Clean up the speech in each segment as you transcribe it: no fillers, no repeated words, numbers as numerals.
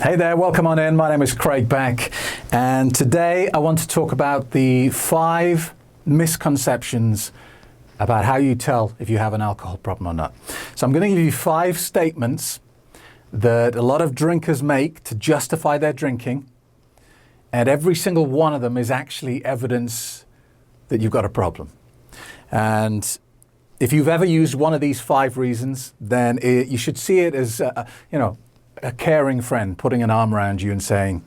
Hey there, welcome on in. My name is Craig Beck, and today I want to talk about the 5 misconceptions about how you tell if you have an alcohol problem or not. So I'm going to give you 5 statements that a lot of drinkers make to justify their drinking, and every single one of them is actually evidence that you've got a problem. And if you've ever used one of these 5 reasons, then you should see it as, a caring friend putting an arm around you and saying,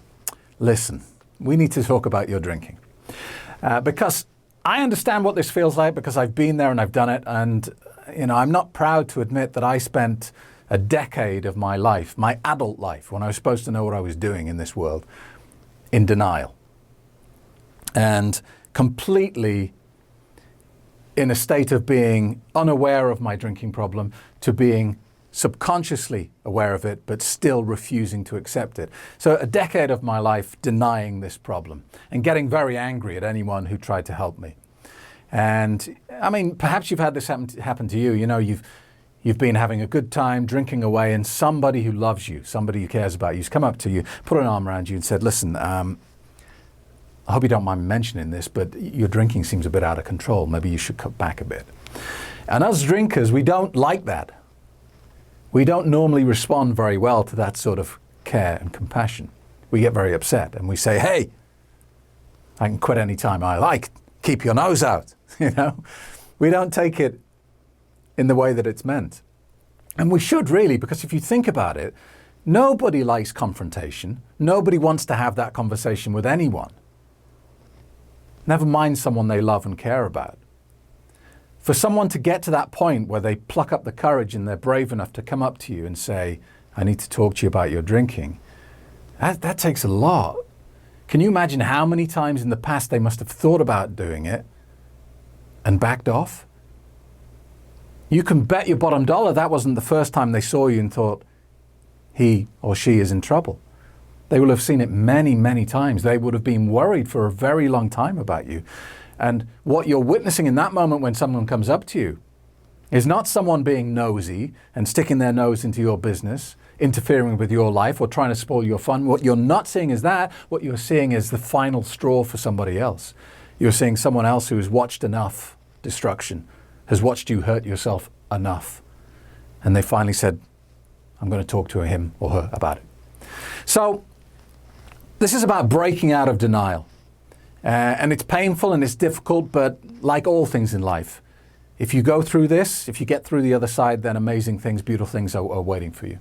listen, we need to talk about your drinking. Because I understand what this feels like because I've been there and I've done it. And, I'm not proud to admit that I spent a decade of my life, my adult life, when I was supposed to know what I was doing in this world, in denial. And completely in a state of being unaware of my drinking problem to being subconsciously aware of it, but still refusing to accept it. So a decade of my life denying this problem and getting very angry at anyone who tried to help me. And I mean, perhaps you've had this happen to you. You've been having a good time drinking away, and somebody who loves you, somebody who cares about you, has come up to you, put an arm around you and said, listen, I hope you don't mind me mentioning this, but your drinking seems a bit out of control. Maybe you should cut back a bit. And us drinkers, we don't like that. We don't normally respond very well to that sort of care and compassion. We get very upset and we say, hey, I can quit any time I like. Keep your nose out. We don't take it in the way that it's meant. And we should really, because if you think about it, nobody likes confrontation. Nobody wants to have that conversation with anyone. Never mind someone they love and care about. For someone to get to that point where they pluck up the courage and they're brave enough to come up to you and say, I need to talk to you about your drinking, that takes a lot. Can you imagine how many times in the past they must have thought about doing it and backed off? You can bet your bottom dollar that wasn't the first time they saw you and thought, he or she is in trouble. They will have seen it many, many times. They would have been worried for a very long time about you. And what you're witnessing in that moment when someone comes up to you is not someone being nosy and sticking their nose into your business, interfering with your life or trying to spoil your fun. What you're not seeing is that. What you're seeing is the final straw for somebody else. You're seeing someone else who has watched enough destruction, has watched you hurt yourself enough. And they finally said, I'm going to talk to him or her about it. So this is about breaking out of denial. And it's painful and it's difficult, but like all things in life, if you go through this, if you get through the other side, then amazing things, beautiful things are waiting for you.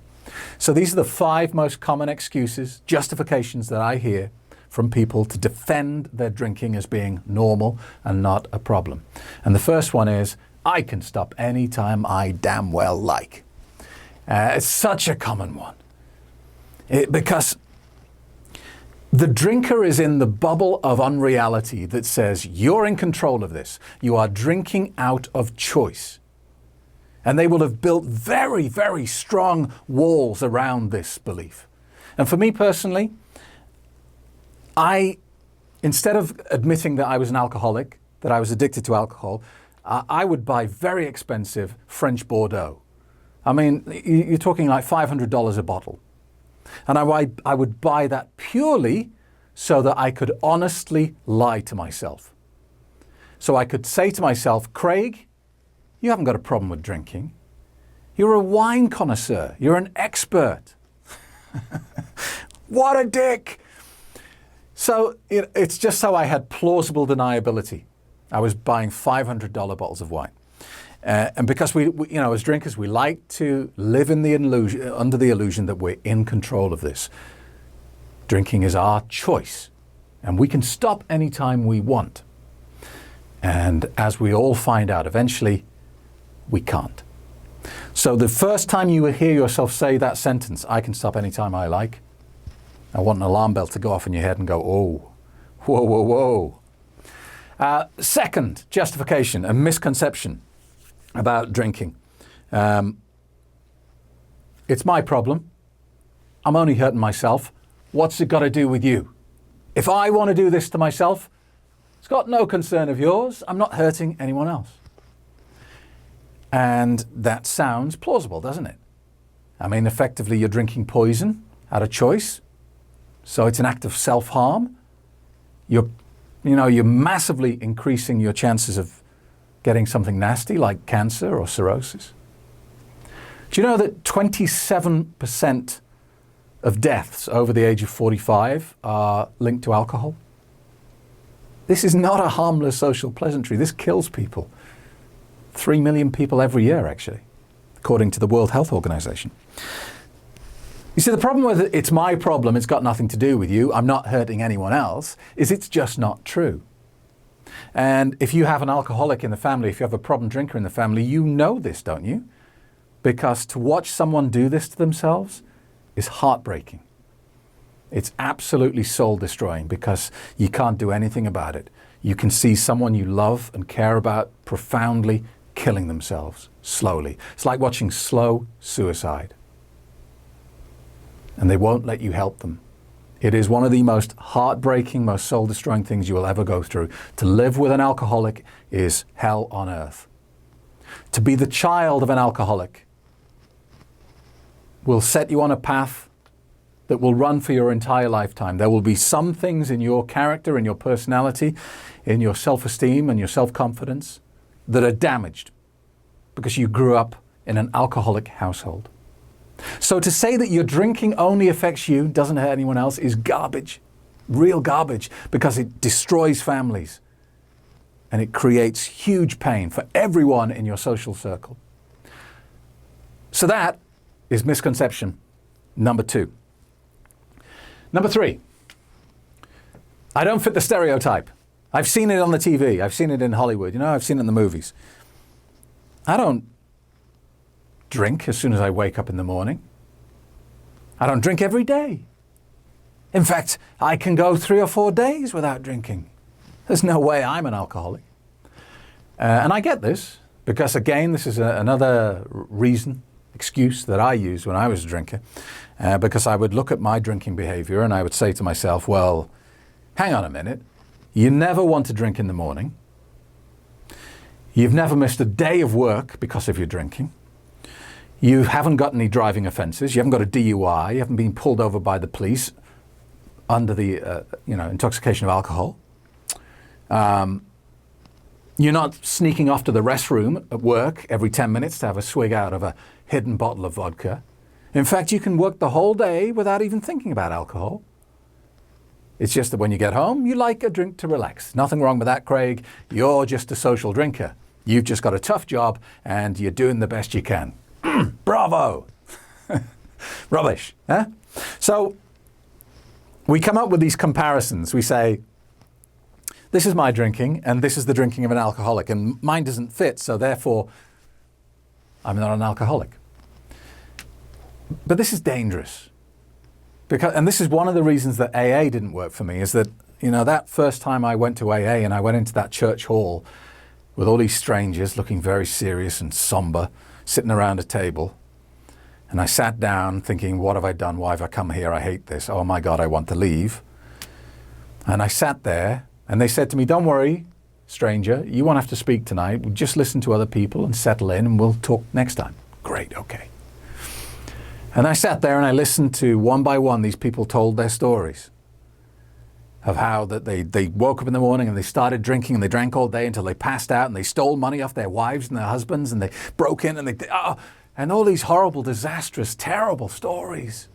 So these are the 5 most common excuses, justifications that I hear from people to defend their drinking as being normal and not a problem. And the first one is, I can stop anytime I damn well like. It's such a common one. Because the drinker is in the bubble of unreality that says, you're in control of this. You are drinking out of choice. And they will have built very, very strong walls around this belief. And for me personally, instead of admitting that I was an alcoholic, that I was addicted to alcohol, I would buy very expensive French Bordeaux. I mean, you're talking like $500 a bottle. And I would buy that purely so that I could honestly lie to myself. So I could say to myself, Craig, you haven't got a problem with drinking. You're a wine connoisseur. You're an expert. What a dick. So it's just so I had plausible deniability. I was buying $500 bottles of wine. And because we, as drinkers, we like to live in the illusion, under the illusion that we're in control of this. Drinking is our choice, and we can stop anytime we want. And as we all find out eventually, we can't. So the first time you hear yourself say that sentence, I can stop anytime I like, I want an alarm bell to go off in your head and go, oh, whoa, whoa, whoa. Second justification, a misconception about drinking. It's my problem. I'm only hurting myself. What's it got to do with you? If I want to do this to myself, it's got no concern of yours. I'm not hurting anyone else. And that sounds plausible, doesn't it? I mean, effectively, you're drinking poison out of choice. So it's an act of self-harm. You're massively increasing your chances of getting something nasty like cancer or cirrhosis. Do you know that 27% of deaths over the age of 45 are linked to alcohol? This is not a harmless social pleasantry. This kills people. 3 million people every year, actually, according to the World Health Organization. You see, the problem with it's my problem, it's got nothing to do with you, I'm not hurting anyone else, is it's just not true. And if you have an alcoholic in the family, if you have a problem drinker in the family, you know this, don't you? Because to watch someone do this to themselves is heartbreaking. It's absolutely soul-destroying because you can't do anything about it. You can see someone you love and care about profoundly killing themselves slowly. It's like watching slow suicide. And they won't let you help them. It is one of the most heartbreaking, most soul-destroying things you will ever go through. To live with an alcoholic is hell on earth. To be the child of an alcoholic will set you on a path that will run for your entire lifetime. There will be some things in your character, in your personality, in your self-esteem and your self-confidence that are damaged because you grew up in an alcoholic household. So to say that your drinking only affects you, doesn't hurt anyone else, is garbage. Real garbage, because it destroys families and it creates huge pain for everyone in your social circle. So that is misconception number 2. Number 3, I don't fit the stereotype. I've seen it on the TV. I've seen it in Hollywood. I've seen it in the movies. I don't drink as soon as I wake up in the morning. I don't drink every day. In fact, I can go 3 or 4 days without drinking. There's no way I'm an alcoholic. And I get this because, again, this is another excuse that I used when I was a drinker. Because I would look at my drinking behavior and I would say to myself, well, hang on a minute. You never want to drink in the morning. You've never missed a day of work because of your drinking. You haven't got any driving offences. You haven't got a DUI. You haven't been pulled over by the police under the intoxication of alcohol. You're not sneaking off to the restroom at work every 10 minutes to have a swig out of a hidden bottle of vodka. In fact, you can work the whole day without even thinking about alcohol. It's just that when you get home, you like a drink to relax. Nothing wrong with that, Craig. You're just a social drinker. You've just got a tough job and you're doing the best you can. Bravo! Rubbish. Huh? So we come up with these comparisons. We say, this is my drinking and this is the drinking of an alcoholic and mine doesn't fit, so therefore I'm not an alcoholic. But this is dangerous. And this is one of the reasons that AA didn't work for me, is that, that first time I went to AA and I went into that church hall with all these strangers looking very serious and somber, sitting around a table. And I sat down thinking, what have I done? Why have I come here? I hate this. Oh my God, I want to leave. And I sat there and they said to me, don't worry, stranger, you won't have to speak tonight. We'll just listen to other people and settle in and we'll talk next time. Great, okay. And I sat there and I listened to, one by one, these people told their stories of how that they woke up in the morning and they started drinking and they drank all day until they passed out and they stole money off their wives and their husbands and they broke in and all these horrible, disastrous, terrible stories.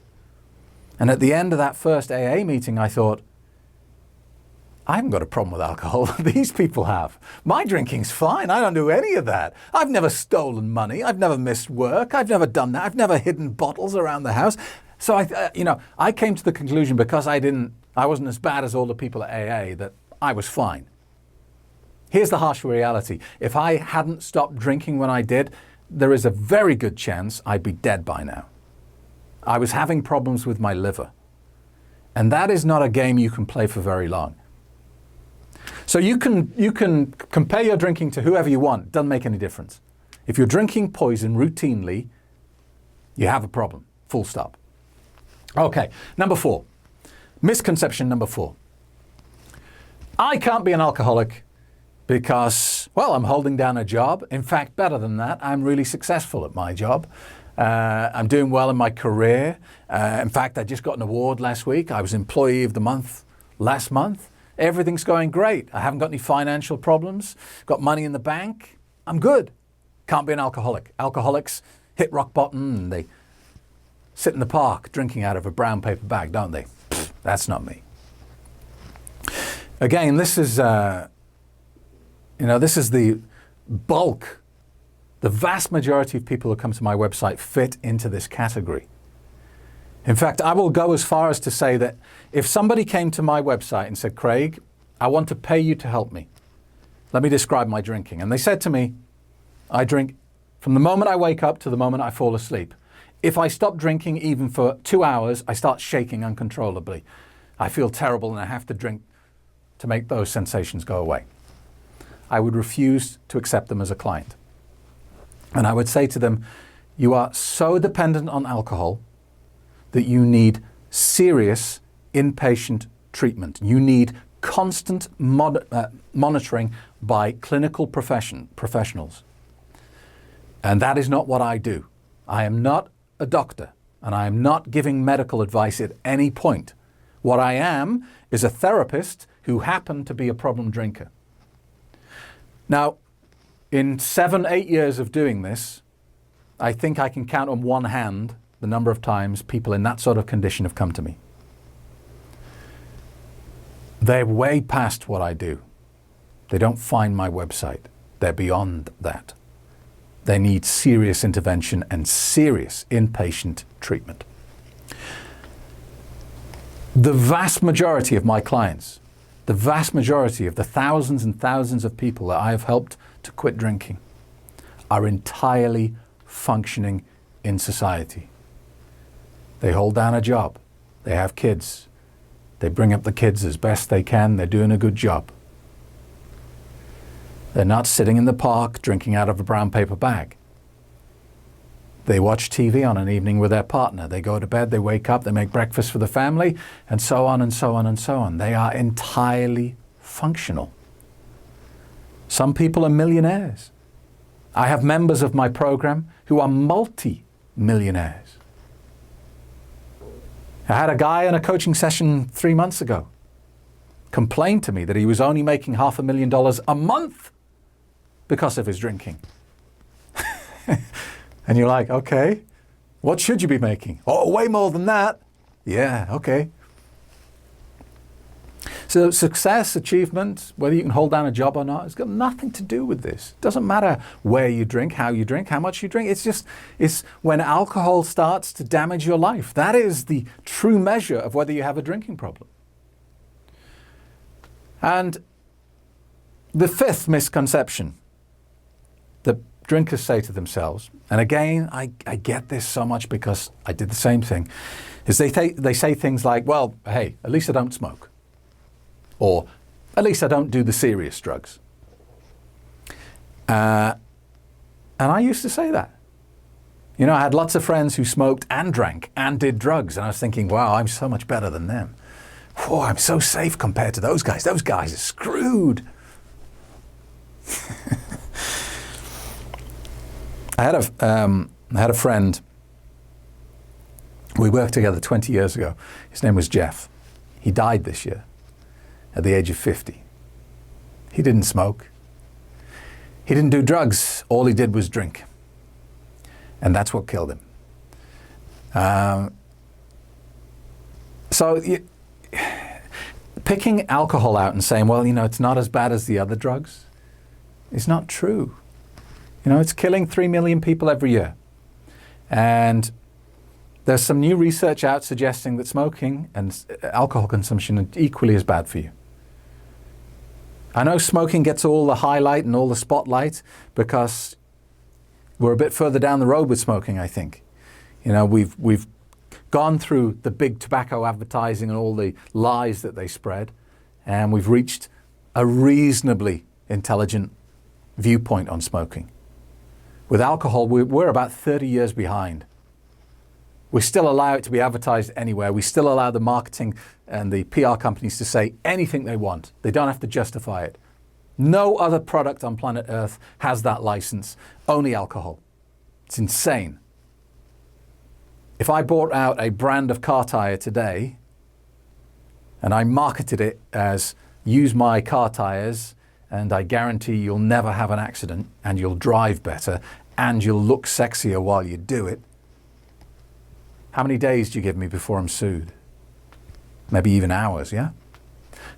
And at the end of that first AA meeting, I thought, I haven't got a problem with alcohol. These people have. My drinking's fine. I don't do any of that. I've never stolen money. I've never missed work. I've never done that. I've never hidden bottles around the house. So I came to the conclusion, because I wasn't as bad as all the people at AA, that I was fine. Here's the harsh reality. If I hadn't stopped drinking when I did, there is a very good chance I'd be dead by now. I was having problems with my liver. And that is not a game you can play for very long. So you can compare your drinking to whoever you want. Doesn't make any difference. If you're drinking poison routinely, you have a problem. Full stop. Okay, number 4. Misconception number 4. I can't be an alcoholic because, well, I'm holding down a job. In fact, better than that, I'm really successful at my job. I'm doing well in my career. In fact, I just got an award last week. I was Employee of the Month last month. Everything's going great. I haven't got any financial problems. Got money in the bank. I'm good. Can't be an alcoholic. Alcoholics hit rock bottom and they sit in the park drinking out of a brown paper bag, don't they? Pfft, that's not me. Again, this is this is the bulk. The vast majority of people who come to my website fit into this category. In fact, I will go as far as to say that if somebody came to my website and said, Craig, I want to pay you to help me. Let me describe my drinking. And they said to me, I drink from the moment I wake up to the moment I fall asleep. If I stop drinking even for 2 hours, I start shaking uncontrollably. I feel terrible and I have to drink to make those sensations go away. I would refuse to accept them as a client. And I would say to them, you are so dependent on alcohol that you need serious inpatient treatment. You need constant monitoring by clinical professionals. And that is not what I do. I am not a doctor, and I am not giving medical advice at any point. What I am is a therapist who happened to be a problem drinker. Now, in 7-8 years of doing this, I think I can count on one hand the number of times people in that sort of condition have come to me. They're way past what I do. They don't find my website. They're beyond that. They need serious intervention and serious inpatient treatment. The vast majority of my clients, the vast majority of the thousands and thousands of people that I have helped to quit drinking are entirely functioning in society. They hold down a job. They have kids. They bring up the kids as best they can. They're doing a good job. They're not sitting in the park drinking out of a brown paper bag. They watch TV on an evening with their partner. They go to bed, they wake up, they make breakfast for the family, and so on and so on and so on. They are entirely functional. Some people are millionaires. I have members of my program who are multi-millionaires. I had a guy in a coaching session 3 months ago complain to me that he was only making $500,000 a month because of his drinking. And you're like, okay, what should you be making? Oh, way more than that. Yeah, okay. So success, achievement, whether you can hold down a job or not, it's got nothing to do with this. It doesn't matter where you drink, how much you drink. It's when alcohol starts to damage your life. That is the true measure of whether you have a drinking problem. And the fifth misconception that drinkers say to themselves, and again, I get this so much because I did the same thing, is they say things like, well, hey, at least I don't smoke. Or, at least I don't do the serious drugs. And I used to say that. You know, I had lots of friends who smoked and drank and did drugs, and I was thinking, wow, I'm so much better than them. Whoa, I'm so safe compared to those guys. Those guys are screwed. I had a friend. We worked together 20 years ago. His name was Jeff. He died this year at the age of 50. He didn't smoke. He didn't do drugs. All he did was drink. And that's what killed him. Picking alcohol out and saying, well, you know, it's not as bad as the other drugs, is not true. You know, it's killing 3 million people every year. And there's some new research out suggesting that smoking and alcohol consumption are equally as bad for you. I know smoking gets all the highlight and all the spotlight because we're a bit further down the road with smoking, I think. You know, we've gone through the big tobacco advertising and all the lies that they spread, and we've reached a reasonably intelligent viewpoint on smoking. With alcohol, we're about 30 years behind. We still allow it to be advertised anywhere. We still allow the marketing and the PR companies to say anything they want. They don't have to justify it. No other product on planet Earth has that license, only alcohol. It's insane. If I bought out a brand of car tire today and I marketed it as use my car tires and I guarantee you'll never have an accident and you'll drive better and you'll look sexier while you do it, how many days do you give me before I'm sued? Maybe even hours, yeah?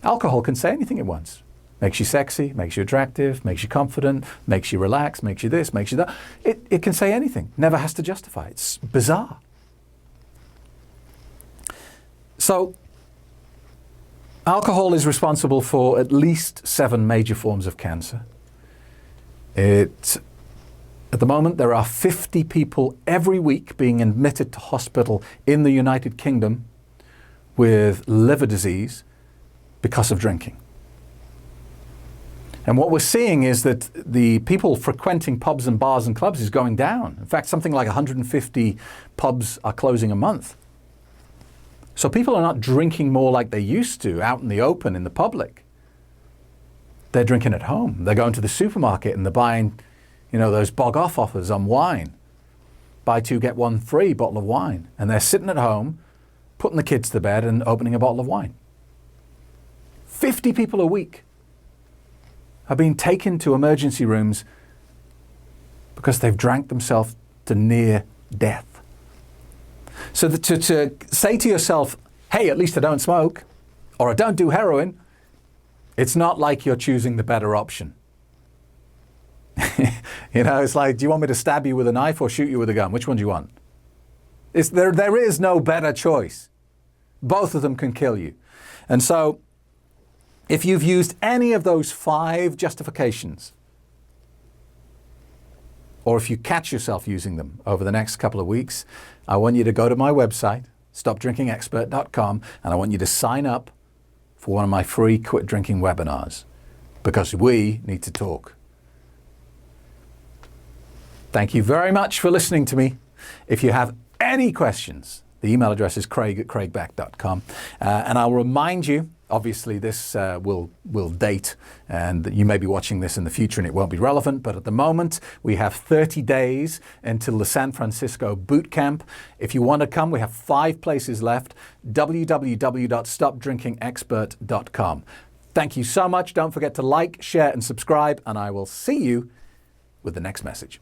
Alcohol can say anything it wants. Makes you sexy, makes you attractive, makes you confident, makes you relax, makes you this, makes you that. It can say anything, never has to justify it. It's bizarre. So, alcohol is responsible for at least 7 major forms of cancer. At the moment, there are 50 people every week being admitted to hospital in the United Kingdom with liver disease because of drinking. And what we're seeing is that the people frequenting pubs and bars and clubs is going down. In fact, something like 150 pubs are closing a month. So people are not drinking more like they used to out in the open, in the public. They're drinking at home. They're going to the supermarket and they're buying, those bog-off offers on wine. Buy 2, get 1 free bottle of wine. And they're sitting at home, putting the kids to bed and opening a bottle of wine. 50 people a week are being taken to emergency rooms because they've drank themselves to near death. So to say to yourself, hey, at least I don't smoke, or I don't do heroin, it's not like you're choosing the better option. It's like, do you want me to stab you with a knife or shoot you with a gun? Which one do you want? There is no better choice. Both of them can kill you. And so, if you've used any of those 5 justifications, or if you catch yourself using them over the next couple of weeks, I want you to go to my website, stopdrinkingexpert.com, and I want you to sign up for one of my free quit drinking webinars, because we need to talk. Thank you very much for listening to me. If you have any questions, the email address is craig@craigback.com. And I'll remind you, obviously this will date, and you may be watching this in the future and it won't be relevant, but at the moment we have 30 days until the San Francisco boot camp. If you want to come, we have 5 places left. www.stopdrinkingexpert.com. Thank you so much. Don't forget to like, share and subscribe, and I will see you with the next message.